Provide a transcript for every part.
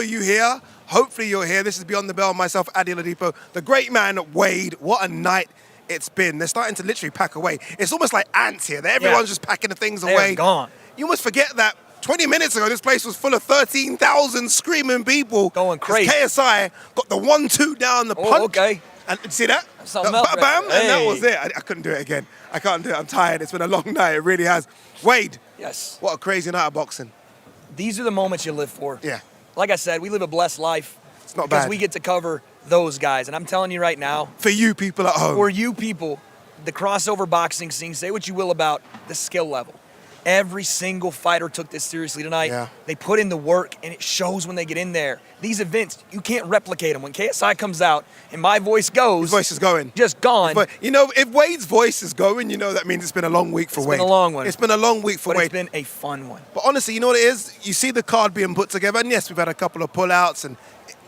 you here. Hopefully you're here. This is Beyond the Bell. Myself, Adi Oladipo, the great man, Wade. What a night it's been. They're starting to literally pack away. It's almost like ants here. Everyone's just packing the things away. They're gone. You must forget that 20 minutes ago, this place was full of 13,000 screaming people. Going crazy. KSI got the 1-2 down, the punch. Okay. And see that? Something else, bam, hey. and that was it. I couldn't do it again. I can't do it. I'm tired. It's been a long night. It really has. Wade. Yes. What a crazy night of boxing. These are the moments you live for. Yeah. Like I said, we live a blessed life. It's not because bad. we get to cover those guys. And I'm telling you right now. For you people at home. For you people, the crossover boxing scene, say what you will about the skill level. Every single fighter took this seriously tonight. Yeah. They put in the work, and it shows when they get in there. These events, you can't replicate them. When KSI comes out and my voice goes... His voice is going. Just gone. But, you know, if Wade's voice is going, you know that means it's been a long week for Wade. It's been a long one. It's been a long week for Wade. Wade. It's been a fun one. But honestly, you know what it is? You see the card being put together, and yes, we've had a couple of pullouts, and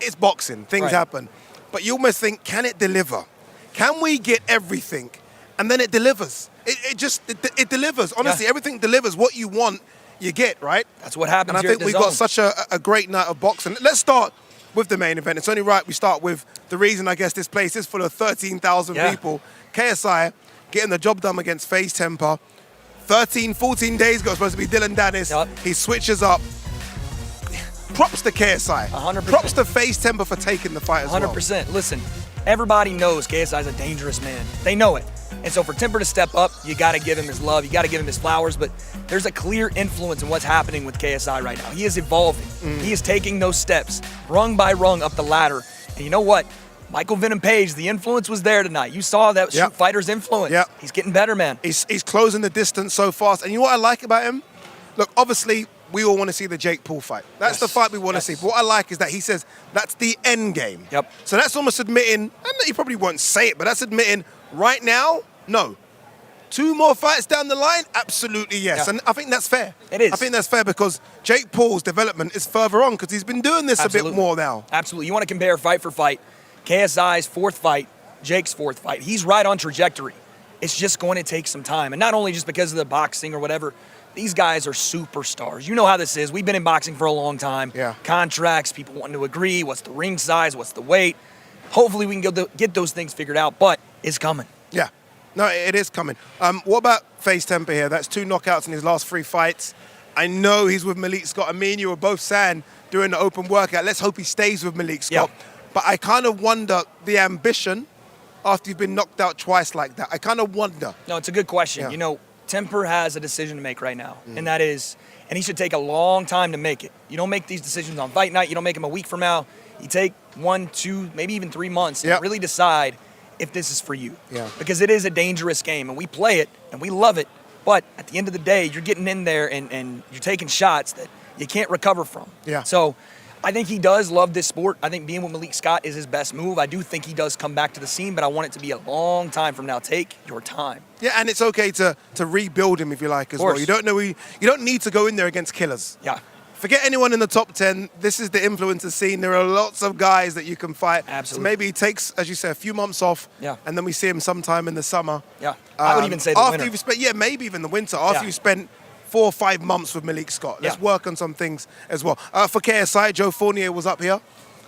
it's boxing. Things happen. But you almost think, can it deliver? Can we get everything? And then it delivers. It delivers. Honestly, everything delivers. What you want, you get, right? That's what happens. And I here think at we've DAZN. got such a great night of boxing. Let's start with the main event. It's only right we start with the reason I guess this place is full of 13,000 people. KSI getting the job done against FaZe Temper. 14 days ago, supposed to be Dylan Dennis. He switches up. Props to KSI. 100%. Props to FaZe Temper for taking the fight as well. 100%. Listen, everybody knows KSI is a dangerous man. They know it. And so for Temper to step up, you got to give him his love. You got to give him his flowers. But there's a clear influence in what's happening with KSI right now. He is evolving. He is taking those steps, rung by rung, up the ladder. And you know what? Michael Venom Page, the influence was there tonight. You saw that fighter's influence. He's getting better, man. He's closing the distance so fast. And you know what I like about him? Look, obviously, we all want to see the Jake Paul fight. That's the fight we want to see. But what I like is that he says that's the end game. So that's almost admitting, and he probably won't say it, but that's admitting right now, no. 2 more fights down the line? Absolutely yes. And I think that's fair. It is. I think that's fair because Jake Paul's development is further on because he's been doing this a bit more now. Absolutely. You want to compare fight for fight. KSI's 4th fight, Jake's 4th fight. He's right on trajectory. It's just going to take some time. And not only just because of the boxing or whatever, these guys are superstars. You know how this is. We've been in boxing for a long time. Contracts, people wanting to agree. What's the ring size? What's the weight? Hopefully we can get those things figured out, but it's coming. Yeah. No, it is coming. What about FaZe Temper here? That's 2 knockouts in his last 3 fights. I know he's with Malik Scott. I mean, you were both saying during the open workout, let's hope he stays with Malik Scott. But I kind of wonder the ambition after you've been knocked out twice like that. I kind of wonder. No, it's a good question. You know, Temper has a decision to make right now, and that is, and he should take a long time to make it. You don't make these decisions on fight night. You don't make them a week from now. You take 1, 2, maybe even 3 months to really decide if this is for you. Because it is a dangerous game, and we play it, and we love it. But at the end of the day, you're getting in there, and you're taking shots that you can't recover from. So I think he does love this sport. I think being with Malik Scott is his best move. I do think he does come back to the scene, but I want it to be a long time from now. Take your time. Yeah, and it's okay to rebuild him if you like as well. You don't know you don't need to go in there against killers. Forget anyone in the top 10. This is the influencer scene. There are lots of guys that you can fight. So maybe he takes, as you say, a few months off, and then we see him sometime in the summer. I would even say the winter. You've spent, maybe even the winter. After you spent 4 or 5 months with Malik Scott. Let's work on some things as well. For KSI, Joe Fournier was up here.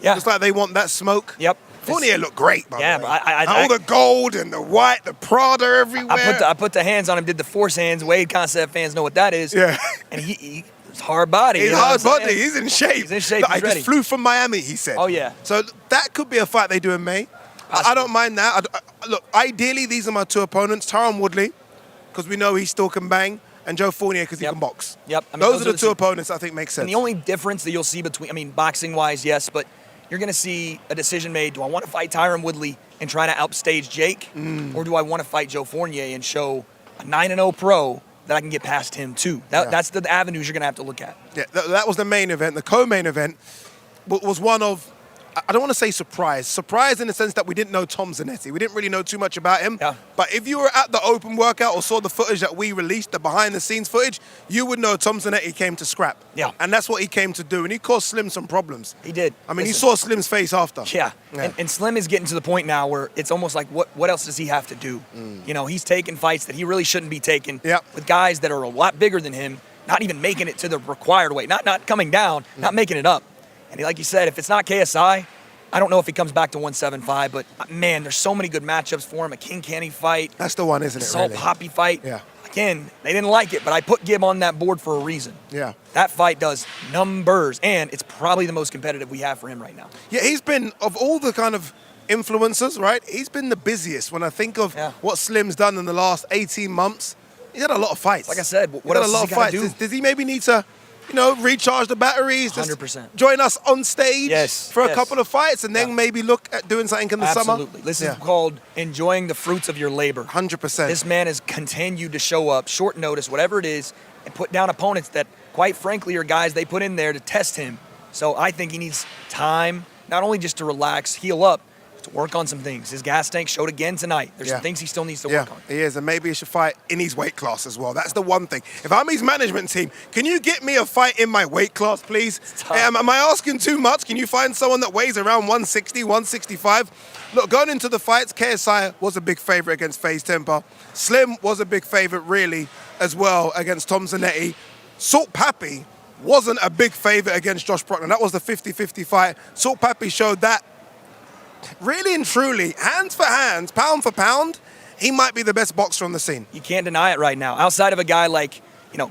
Looks like they want that smoke. Fournier looked great, by the way. But all the gold and the white, the Prada everywhere. I put the hands on him, did the force hands. Wade Concept fans know what that is. And he's hard body. He's hard body. He's in shape. He's in shape. I just flew from Miami, he said. So that could be a fight they do in May. I don't mind that. Look, ideally, these are my 2 opponents. Tyron Woodley, because we know he still can bang, and Joe Fournier, because he can box. I mean, those are the 2 opponents I think make sense. And the only difference that you'll see between, I mean, boxing-wise, yes, but you're going to see a decision made. Do I want to fight Tyron Woodley and try to outstage Jake? Or do I want to fight Joe Fournier and show a 9-0 pro that I can get past him too? That's the avenues you're going to have to look at. That was the main event. The co-main event was one of, I don't want to say surprise. Surprise in the sense that we didn't know Tom Zanetti. We didn't really know too much about him. But if you were at the open workout or saw the footage that we released, the behind-the-scenes footage, you would know Tom Zanetti came to scrap. And that's what he came to do. And he caused Slim some problems. He did. I mean, you saw Slim's face after. And Slim is getting to the point now where it's almost like, what else does he have to do? You know, he's taking fights that he really shouldn't be taking with guys that are a lot bigger than him, not even making it to the required weight, not coming down, not making it up. And like you said, if it's not KSI, I don't know if he comes back to 175, but man, there's so many good matchups for him. A King Canny fight. That's the one, isn't it? Salt really? Poppy fight. Yeah. Again, they didn't like it, but I put Gib on that board for a reason. Yeah. That fight does numbers, and it's probably the most competitive we have for him right now. Yeah, he's been, of all the kind of influencers, right, he's been the busiest. When I think of what Slim's done in the last 18 months, he's had a lot of fights. Like I said, what else does he gotta do? Does he maybe need to, recharge the batteries? 100%. Join us on stage for a couple of fights and then maybe look at doing something in the summer? Absolutely. This is called enjoying the fruits of your labor. 100%. This man has continued to show up, short notice, whatever it is, and put down opponents that, quite frankly, are guys they put in there to test him. So I think he needs time, not only just to relax, heal up, to work on some things. His gas tank showed again tonight. There's some things he still needs to work on. He is, and maybe he should fight in his weight class as well. That's the one thing. If I'm his management team, can you get me a fight in my weight class, please? Am I asking too much? Can you find someone that weighs around 160, 165? Look, going into the fights, KSI was a big favorite against FaZe Temper. Slim was a big favorite, really, as well, against Tom Zanetti. Salt Pappy wasn't a big favorite against Josh Brockman. That was the 50-50 fight. Salt Pappy showed that, really and truly, hands for hands, pound for pound, he might be the best boxer on the scene. You can't deny it right now. Outside of a guy like,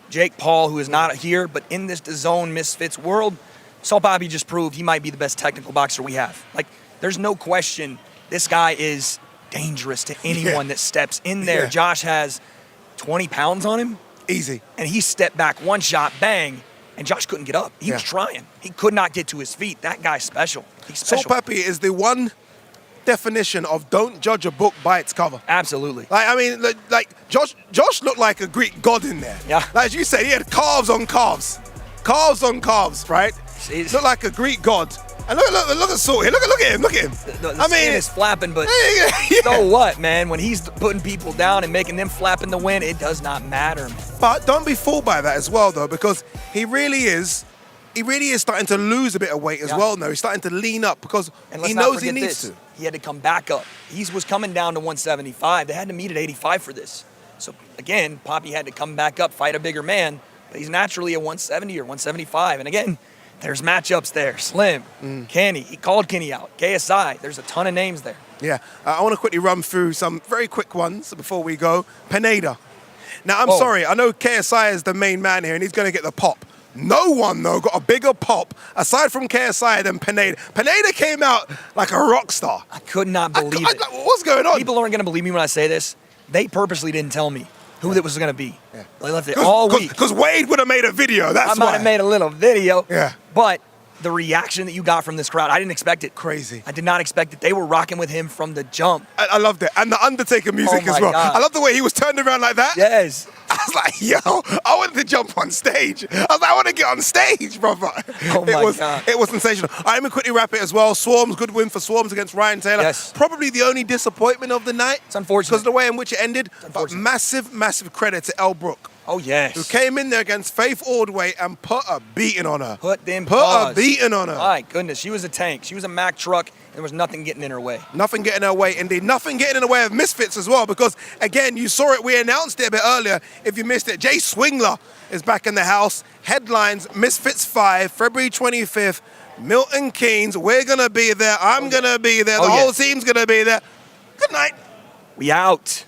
Jake Paul, who is not here, but in this DAZN Misfits world, Salt Pappy just proved he might be the best technical boxer we have. Like, there's no question this guy is dangerous to anyone that steps in there. Josh has 20 pounds on him. Easy. And he stepped back, one shot, bang, and Josh couldn't get up. He was trying. He could not get to his feet. That guy's special. He's special. Salt Pappy is the one definition of don't judge a book by its cover. Absolutely. Josh looked like a Greek god in there. Yeah. Like you said, he had calves on calves. Calves on calves, right? Jeez. Looked like a Greek god. And look at Salt here. Look at him. The skin is flapping, but so what, man? When he's putting people down and making them flap in the wind, it does not matter. But don't be fooled by that as well, though, because he really is starting to lose a bit of weight as well now. He's starting to lean up because he knows he needs to. He had to come back up. He was coming down to 175. They had to meet at 85 for this. So, again, Poppy had to come back up, fight a bigger man. But he's naturally a 170 or 175. And, again, there's matchups there. Slim, Kenny. He called Kenny out. KSI. There's a ton of names there. Yeah. I want to quickly run through some very quick ones before we go. Pineda. Now, I'm sorry. I know KSI is the main man here, and he's going to get the pop. No one, though, got a bigger pop, aside from KSI, than Pineda. Pineda came out like a rock star. I could not believe it. What's going on? People aren't going to believe me when I say this. They purposely didn't tell me who that was going to be. They left it all week. Because Wade would have made a video, that's why. I might have made a little video. Yeah. But the reaction that you got from this crowd, I didn't expect it. Crazy. I did not expect it. They were rocking with him from the jump. I loved it. And the Undertaker music as well. God. I love the way he was turned around like that. Yes. I was like, yo, I wanted to jump on stage. I was like, I want to get on stage, brother. Oh my God. It was sensational. I'm going to quickly wrap it as well. Swarms, good win for Swarms against Ryan Taylor. Yes. Probably the only disappointment of the night. It's unfortunate. Because of the way in which it ended. But massive credit to Elle Brook. Oh, yes. Who came in there against Faith Ordway and put a beating on her. Put a beating on her. My goodness, she was a tank. She was a Mack truck. There was nothing getting in her way. Nothing getting in her way, indeed. Nothing getting in the way of Misfits as well, because, again, you saw it. We announced it a bit earlier. If you missed it, Jay Swingler is back in the house. Headlines, Misfits 5, February 25th, Milton Keynes. We're going to be there. I'm going to be there. The whole team's going to be there. Good night. We out.